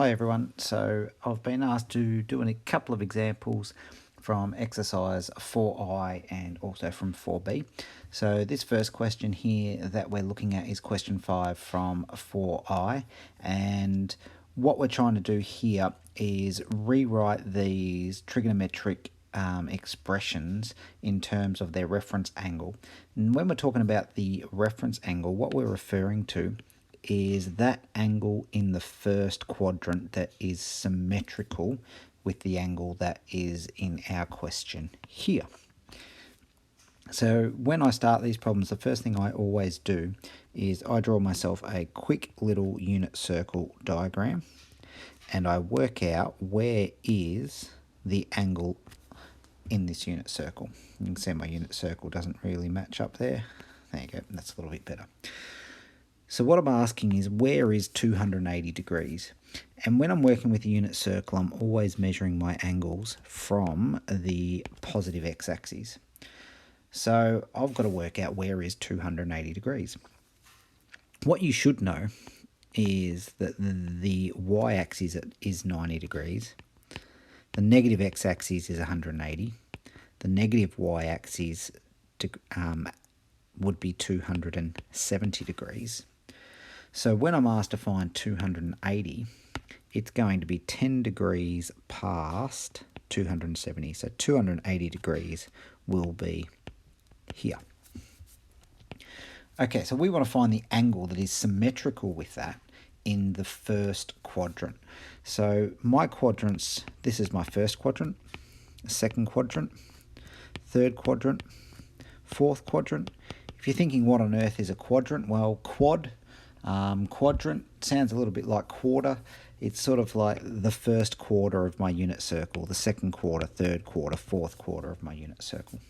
Hi everyone, so I've been asked to do a couple of examples from exercise 4i and also from 4b. So this first question here that we're looking at is question 5 from 4i, and what we're trying to do here is rewrite these trigonometric expressions in terms of their reference angle. And when we're talking about the reference angle, what we're referring to is that angle in the first quadrant that is symmetrical with the angle that is in our question here. So when I start these problems, the first thing I always do is I draw myself a quick little unit circle diagram and I work out where is the angle in this unit circle. You can see my unit circle doesn't really match up there. There you go, that's a little bit better. So what I'm asking is, where is 280 degrees? And when I'm working with a unit circle, I'm always measuring my angles from the positive x-axis. So I've got to work out where is 280 degrees. What you should know is that the y-axis is 90 degrees. The negative x-axis is 180. The negative y-axis would be 270 degrees. So when I'm asked to find 280, it's going to be 10 degrees past 270. So 280 degrees will be here. Okay, so we want to find the angle that is symmetrical with that in the first quadrant. So my quadrants, this is my first quadrant, second quadrant, third quadrant, fourth quadrant. If you're thinking what on earth is a quadrant, well, quadrant sounds a little bit like quarter. It's sort of like the first quarter of my unit circle, the second quarter, third quarter, fourth quarter of my unit circle.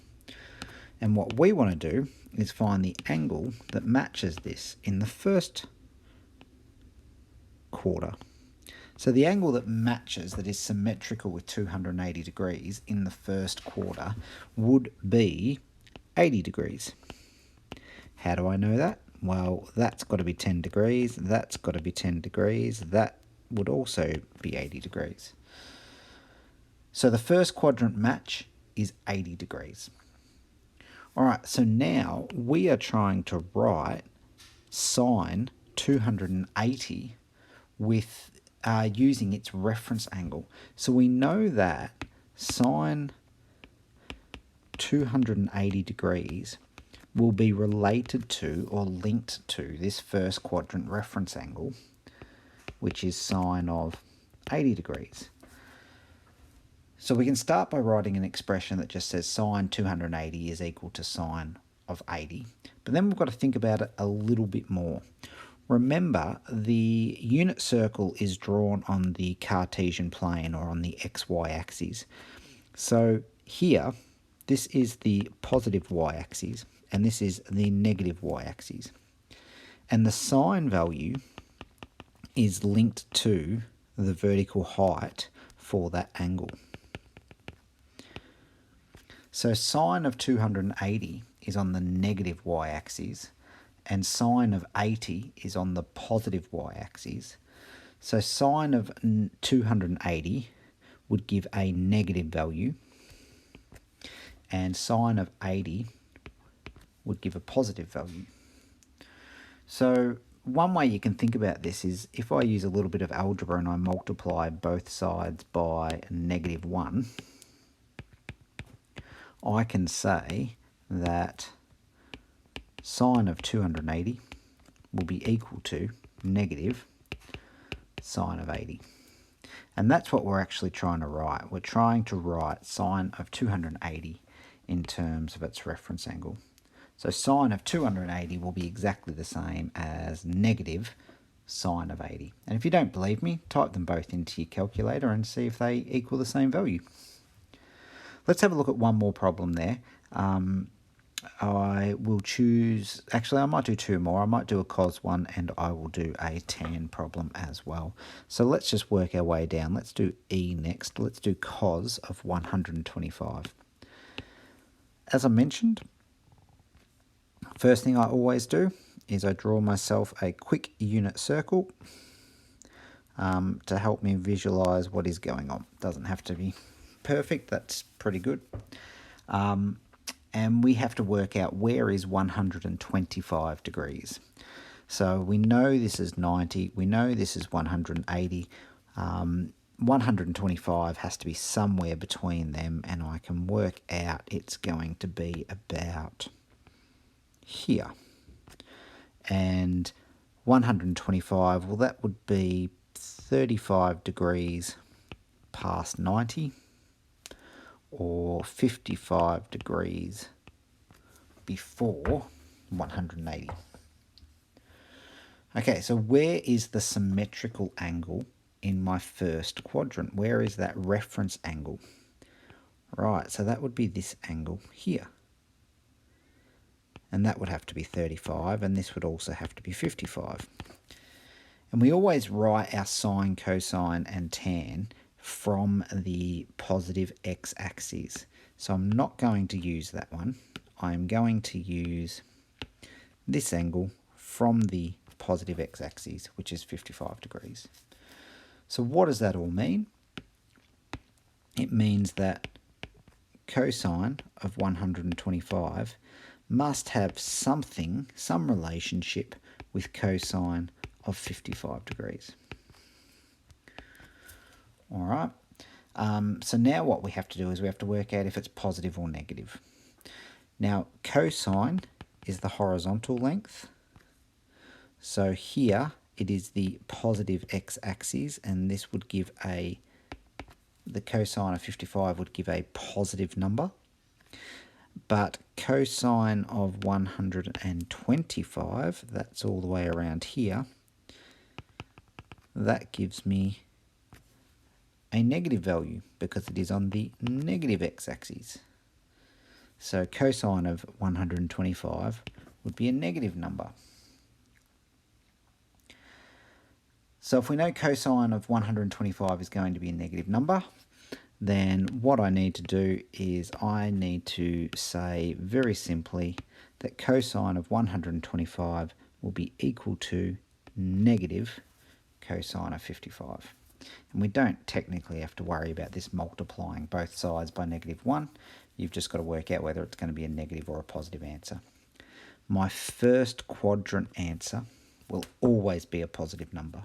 And what we want to do is find the angle that matches this in the first quarter. So the angle that matches, that is symmetrical with 280 degrees in the first quarter, would be 80 degrees. How do I know that? Well, that's got to be 10 degrees, that's got to be 10 degrees, that would also be 80 degrees. So the first quadrant match is 80 degrees. All right, so now we are trying to write sine 280 with using its reference angle. So we know that sine 280 degrees will be related to or linked to this first quadrant reference angle, which is sine of 80 degrees. So we can start by writing an expression that just says sine 280 is equal to sine of 80. But then we've got to think about it a little bit more. Remember, the unit circle is drawn on the Cartesian plane or on the xy axis. So here, this is the positive y-axis, and this is the negative y-axis. And the sine value is linked to the vertical height for that angle. So sine of 280 is on the negative y-axis, and sine of 80 is on the positive y-axis. So sine of 280 would give a negative value, and sine of 80 would give a positive value. So one way you can think about this is if I use a little bit of algebra and I multiply both sides by -1, I can say that sine of 280 will be equal to negative sine of 80. And that's what we're actually trying to write. We're trying to write sine of 280 in terms of its reference angle. So sine of 280 will be exactly the same as negative sine of 80. And if you don't believe me, type them both into your calculator and see if they equal the same value. Let's have a look at one more problem there. I will choose, actually I might do two more. I might do a cos one and I will do a tan problem as well. So let's just work our way down. Let's do E next. Let's do cos of 125. As I mentioned, first thing I always do is I draw myself a quick unit circle. to help me visualize what is going on. Doesn't have to be perfect, that's pretty good. And we have to work out where is 125 degrees. So we know this is 90, we know this is 180. 125 has to be somewhere between them, and I can work out it's going to be about here. And 125, well, that would be 35 degrees past 90, or 55 degrees before 180. Okay, so where is the symmetrical angle in my first quadrant? Where is that reference angle? Right, so that would be this angle here. And that would have to be 35, and this would also have to be 55. And we always write our sine, cosine, and tan from the positive x-axis. So I'm not going to use that one. I'm going to use this angle from the positive x-axis, which is 55 degrees. So what does that all mean? It means that cosine of 125 must have something, some relationship with cosine of 55 degrees. All right. So now what we have to do is we have to work out if it's positive or negative. Now, cosine is the horizontal length. So here it is the positive x-axis, and this would give the cosine of 55 would give a positive number. But cosine of 125, that's all the way around here, that gives me a negative value because it is on the negative x-axis. So cosine of 125 would be a negative number. So if we know cosine of 125 is going to be a negative number, then what I need to do is I need to say very simply that cosine of 125 will be equal to negative cosine of 55. And we don't technically have to worry about this multiplying both sides by -1. You've just got to work out whether it's going to be a negative or a positive answer. My first quadrant answer will always be a positive number.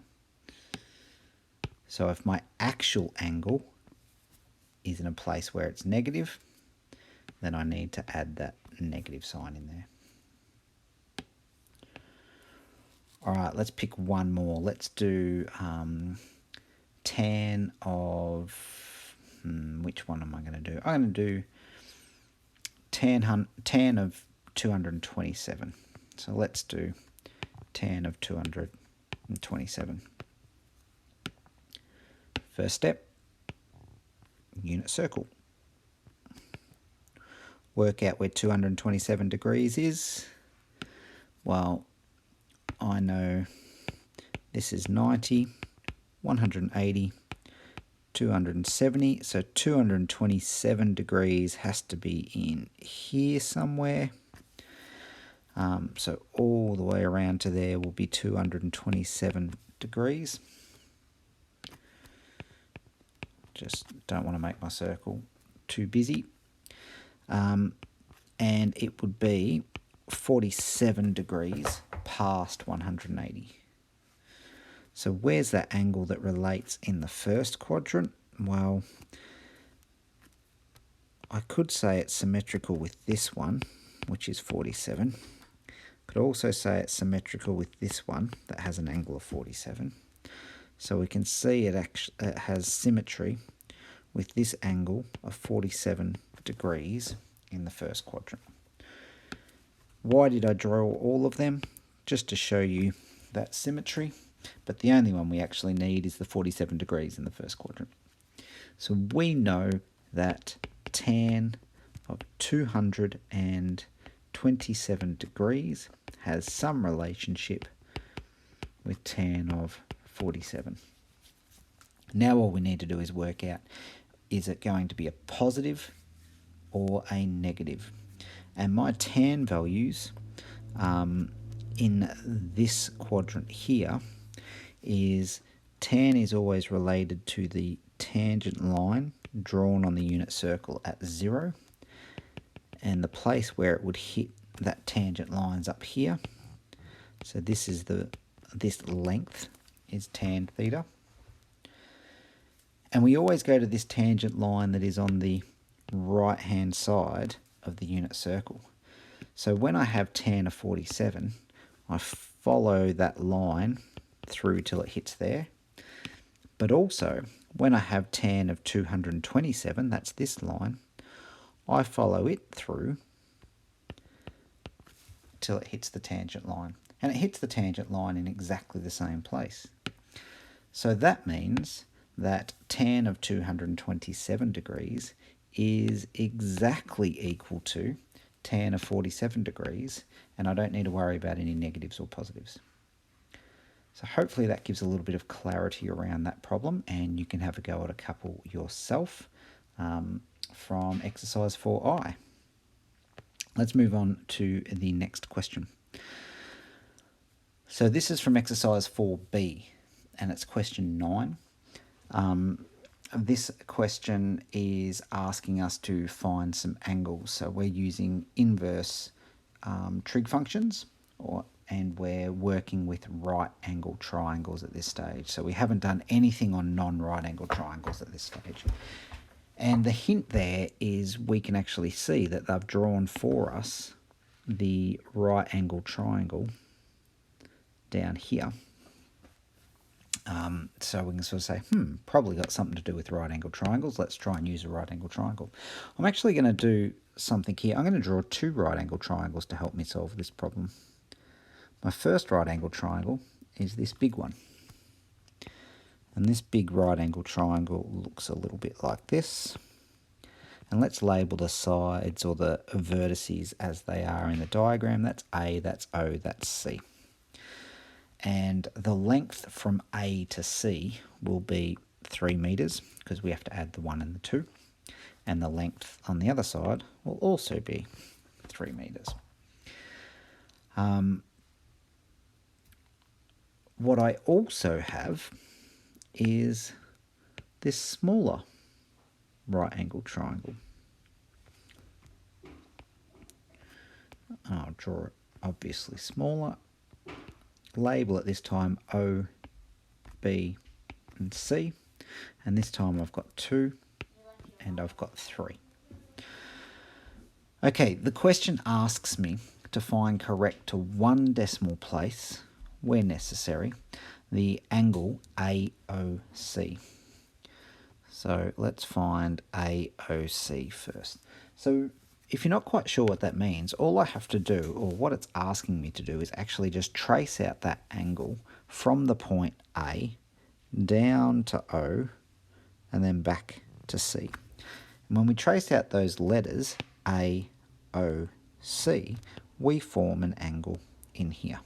So if my actual angle is in a place where it's negative, then I need to add that negative sign in there. All right, let's pick one more. Let's do tan of, which one am I going to do? I'm going to do tan of 227. So let's do tan of 227. First step, unit circle. Work out where 227 degrees is. Well, I know this is 90, 180, 270. So 227 degrees has to be in here somewhere. So all the way around to there will be 227 degrees. Just don't want to make my circle too busy. And it would be 47 degrees past 180. So where's that angle that relates in the first quadrant? Well, I could say it's symmetrical with this one, which is 47. Could also say it's symmetrical with this one that has an angle of 47. So we can see it has symmetry with this angle of 47 degrees in the first quadrant. Why did I draw all of them? Just to show you that symmetry, but the only one we actually need is the 47 degrees in the first quadrant. So we know that tan of 227 degrees has some relationship with tan of 47. Now all we need to do is work out, is it going to be a positive or a negative? And my tan values in this quadrant here is tan is always related to the tangent line drawn on the unit circle at 0, and the place where it would hit that tangent line's up here. So this is this length is tan theta. And we always go to this tangent line that is on the right hand side of the unit circle. So when I have tan of 47, I follow that line through till it hits there. But also, when I have tan of 227, that's this line, I follow it through till it hits the tangent line. And it hits the tangent line in exactly the same place. So that means that tan of 227 degrees is exactly equal to tan of 47 degrees, and I don't need to worry about any negatives or positives. So hopefully that gives a little bit of clarity around that problem, and you can have a go at a couple yourself from exercise 4i. Let's move on to the next question. So this is from exercise 4b, and it's question 9. This question is asking us to find some angles. So we're using inverse trig functions, and we're working with right angle triangles at this stage. So we haven't done anything on non-right angle triangles at this stage. And the hint there is we can actually see that they've drawn for us the right angle triangle down here. So we can sort of say, probably got something to do with right angle triangles. Let's try and use a right angle triangle. I'm actually going to do something here. I'm going to draw 2 right angle triangles to help me solve this problem. My first right angle triangle is this big one. And this big right angle triangle looks a little bit like this. And let's label the sides or the vertices as they are in the diagram. That's A, that's O, that's C. And the length from A to C will be 3 meters, because we have to add the 1 and the 2. And the length on the other side will also be 3 meters. What I also have is this smaller right angle triangle. I'll draw it obviously smaller. Label it this time O, B, and C. And this time I've got 2 and I've got 3. Okay, the question asks me to find correct to 1 decimal place, where necessary, the angle AOC. So let's find AOC first. So if you're not quite sure what that means, all I have to do, or what it's asking me to do, is actually just trace out that angle from the point A down to O and then back to C. And when we trace out those letters, A, O, C, we form an angle in here.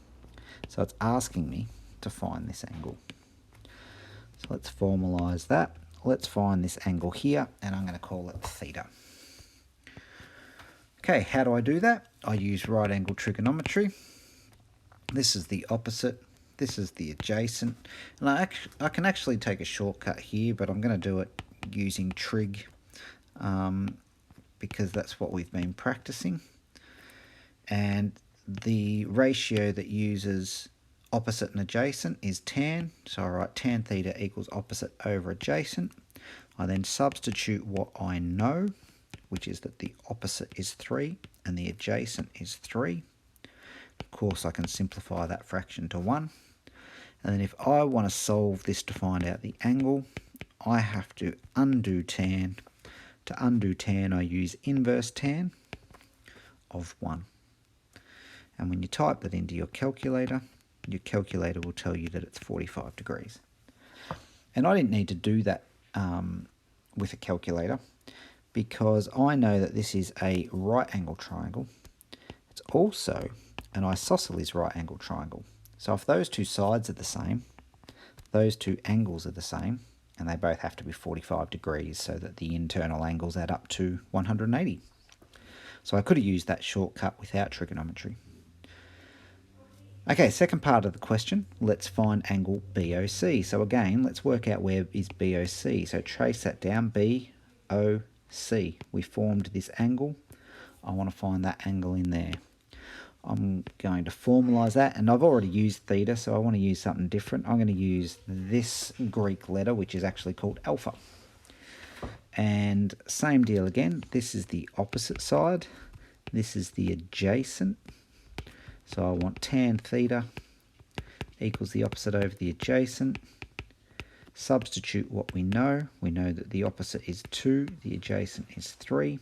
So it's asking me to find this angle. So let's formalize that. Let's find this angle here, and I'm going to call it theta. Okay, how do I do that? I use right angle trigonometry. This is the opposite. This is the adjacent. And I can actually take a shortcut here, but I'm going to do it using trig because that's what we've been practicing. And the ratio that uses opposite and adjacent is tan. So I write tan theta equals opposite over adjacent. I then substitute what I know, which is that the opposite is 3 and the adjacent is 3. Of course, I can simplify that fraction to 1. And then if I want to solve this to find out the angle, I have to undo tan. To undo tan, I use inverse tan of 1. And when you type that into your calculator will tell you that it's 45 degrees. And I didn't need to do that with a calculator, because I know that this is a right angle triangle. It's also an isosceles right angle triangle. So if those two sides are the same, those two angles are the same, and they both have to be 45 degrees so that the internal angles add up to 180. So I could have used that shortcut without trigonometry. Okay, second part of the question, let's find angle BOC. So again, let's work out where is BOC. So trace that down, BOC. We formed this angle. I want to find that angle in there. I'm going to formalize that, and I've already used theta, so I want to use something different. I'm going to use this Greek letter, which is actually called alpha. And same deal again, this is the opposite side. This is the adjacent. So I want tan theta equals the opposite over the adjacent. Substitute what we know. We know that the opposite is 2, the adjacent is 3.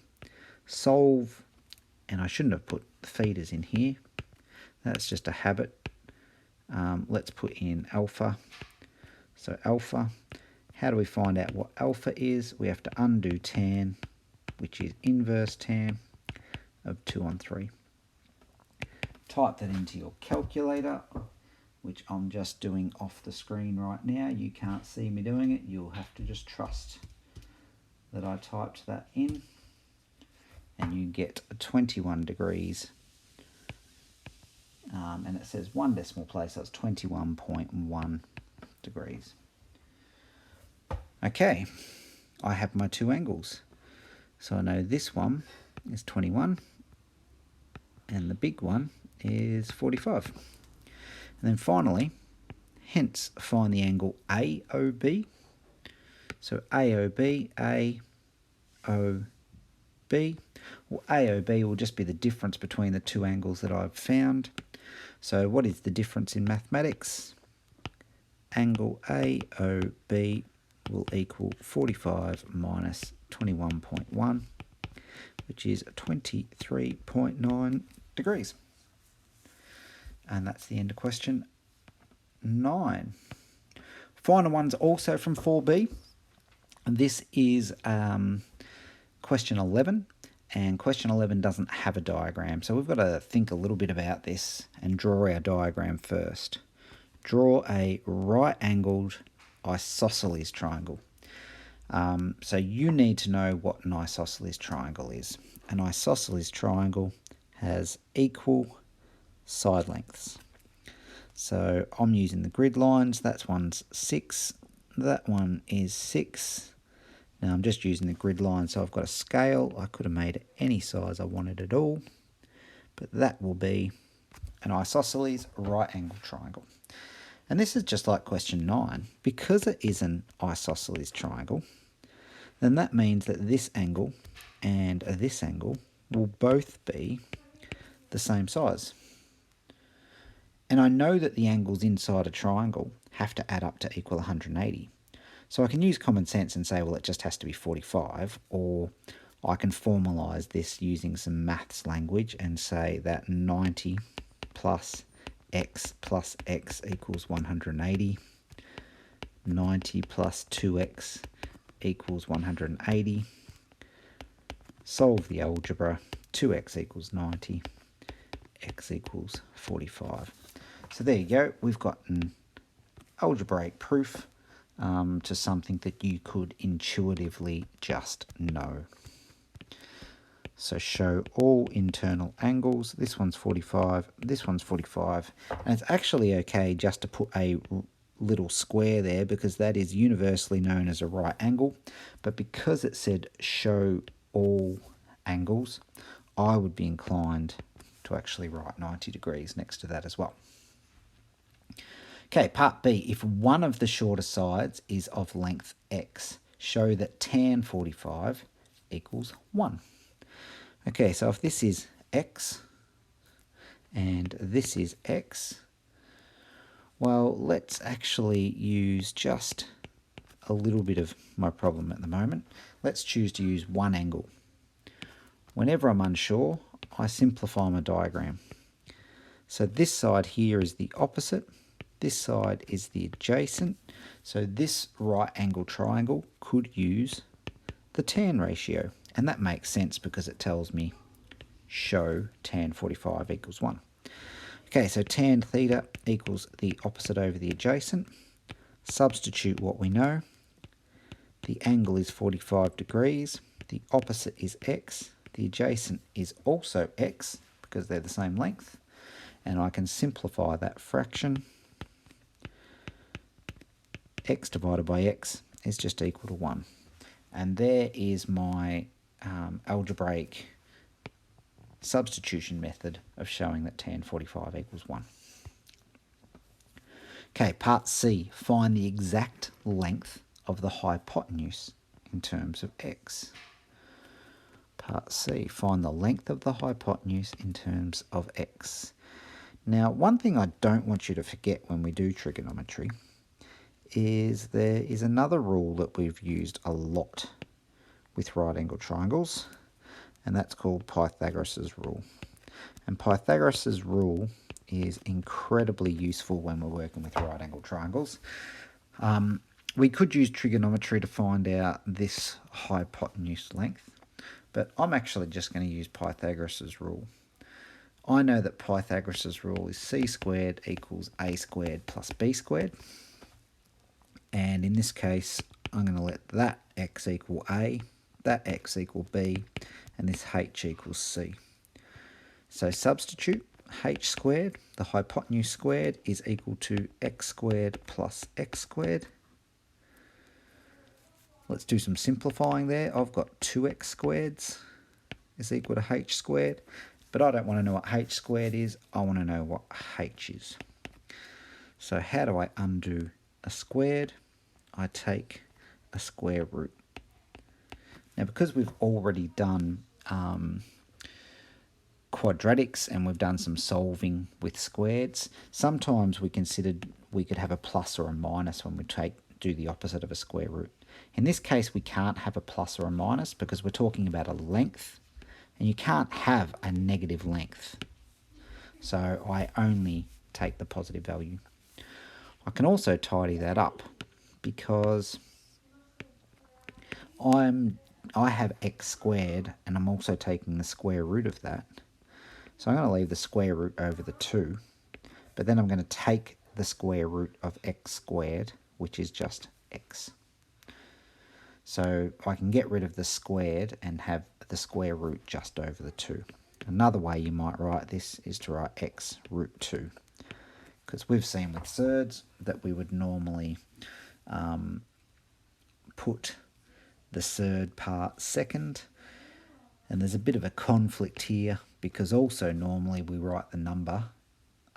Solve, and I shouldn't have put thetas in here. That's just a habit. Let's put in alpha. So alpha, how do we find out what alpha is? We have to undo tan, which is inverse tan of 2 on 3. Type that into your calculator, which I'm just doing off the screen right now. You can't see me doing it. You'll have to just trust that I typed that in. And you get 21 degrees. And it says 1 decimal place, so it's 21.1 degrees. Okay, I have my two angles. So I know this one is 21 and the big one is 45. And then finally, hence find the angle AOB. So AOB, AOB. Well, AOB will just be the difference between the two angles that I've found. So what is the difference in mathematics? Angle AOB will equal 45 minus 21.1, which is 23.9 degrees. And that's the end of question 9. Final one's also from 4B. This is question 11. And question 11 doesn't have a diagram, so we've got to think a little bit about this and draw our diagram first. Draw a right-angled isosceles triangle. So you need to know what an isosceles triangle is. An isosceles triangle has equal side lengths. So I'm using the grid lines. That one's 6. That one is 6. Now I'm just using the grid line, so I've got a scale. I could have made it any size I wanted at all, but that will be an isosceles right angle triangle. And this is just like question 9. Because it is an isosceles triangle, then that means that this angle and this angle will both be the same size. And I know that the angles inside a triangle have to add up to equal 180. So I can use common sense and say, well, it just has to be 45, or I can formalise this using some maths language and say that 90 plus x equals 180. 90 plus 2x equals 180. Solve the algebra. 2x equals 90. X equals 45. So there you go. We've got an algebraic proof to something that you could intuitively just know. So show all internal angles. This one's 45, this one's 45. And it's actually okay just to put a little square there because that is universally known as a right angle. But because it said show all angles, I would be inclined to actually write 90 degrees next to that as well. Okay, part B. If one of the shorter sides is of length x, show that tan 45 equals 1. Okay, so if this is x and this is x, well, let's actually use just a little bit of my problem at the moment. Let's choose to use one angle. Whenever I'm unsure, I simplify my diagram. So this side here is the opposite. This side is the adjacent. So this right angle triangle could use the tan ratio. And that makes sense because it tells me show tan 45 equals 1. Okay, so tan theta equals the opposite over the adjacent. Substitute what we know. The angle is 45 degrees. The opposite is x. The adjacent is also x because they're the same length. and I can simplify that fraction. X divided by x is just equal to 1. And there is my algebraic substitution method of showing that tan 45 equals 1. Okay, part C, find the exact length of the hypotenuse in terms of x. Part C, find the length of the hypotenuse in terms of x. Now, one thing I don't want you to forget when we do trigonometry is there is another rule that we've used a lot with right angle triangles, and that's called Pythagoras' rule. And Pythagoras' rule is incredibly useful when we're working with right angle triangles. We could use trigonometry to find out this hypotenuse length, but I'm actually just going to use Pythagoras' rule. I know that Pythagoras' rule is c squared equals a squared plus b squared. And in this case, I'm going to let that x equal a, that x equal b, and this h equals c. So substitute h squared, the hypotenuse squared, is equal to x squared plus x squared. Let's do some simplifying there. I've got 2x squareds is equal to h squared, but I don't want to know what h squared is. I want to know what h is. So how do I undo a squared? I take a square root. Now, because we've already done quadratics and we've done some solving with squareds, sometimes we considered we could have a plus or a minus when we do the opposite of a square root. In this case, we can't have a plus or a minus because we're talking about a length, and you can't have a negative length. So I only take the positive value. I can also tidy that up because I have x squared and I'm also taking the square root of that. So I'm going to leave the square root over the 2, but then I'm going to take the square root of x squared, which is just x. So I can get rid of the squared and have the square root just over the 2. Another way you might write this is to write x root 2, because we've seen with surds that we would normally put the surd part second, and there's a bit of a conflict here because also normally we write the number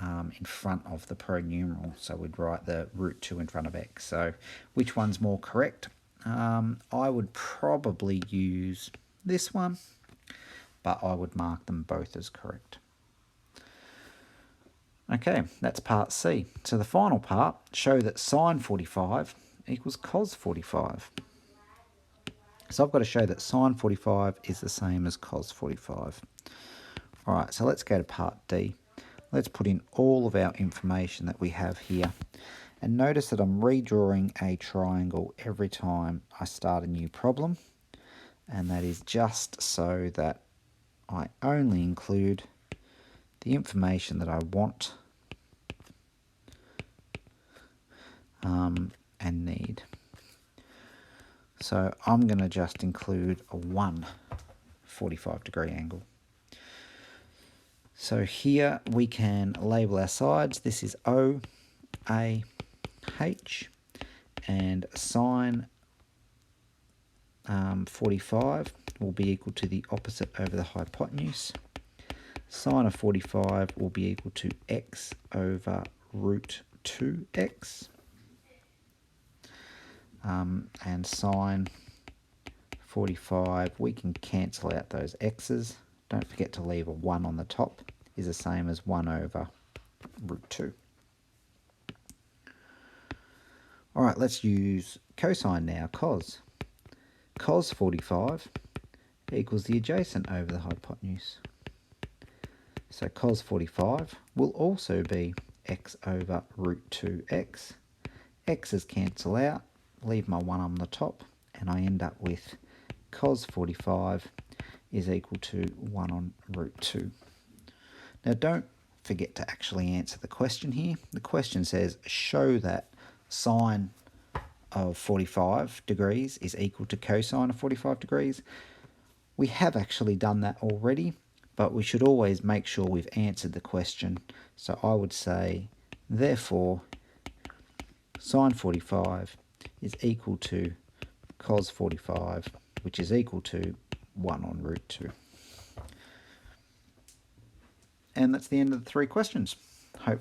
in front of the pronumeral, so we'd write the root 2 in front of x. So which one's more correct? I would probably use this one, but I would mark them both as correct. Okay, that's part C. So the final part, show that sine 45 equals cos 45. So I've got to show that sine 45 is the same as cos 45. All right, so let's go to part D. Let's put in all of our information that we have here. And notice that I'm redrawing a triangle every time I start a new problem. And that is just so that I only include the information that I want and need. So I'm going to just include a 45-degree angle. So here we can label our sides. This is O, A, H, and sine 45 will be equal to the opposite over the hypotenuse. Sine of 45 will be equal to x over root 2x. And sine 45, we can cancel out those x's. Don't forget to leave a 1 on the top, is the same as 1 over root 2. All right, let's use cosine now, cos. Cos 45 equals the adjacent over the hypotenuse. So cos 45 will also be x over root 2x. X's cancel out, leave my 1 on the top, and I end up with cos 45 is equal to 1 on root 2. Now don't forget to actually answer the question here. The question says, show that sine of 45 degrees is equal to cosine of 45 degrees. We have actually done that already, but we should always make sure we've answered the question. So I would say, therefore, sine 45 is equal to cos 45, which is equal to 1 on root 2. And that's the end of the 3 questions. Hope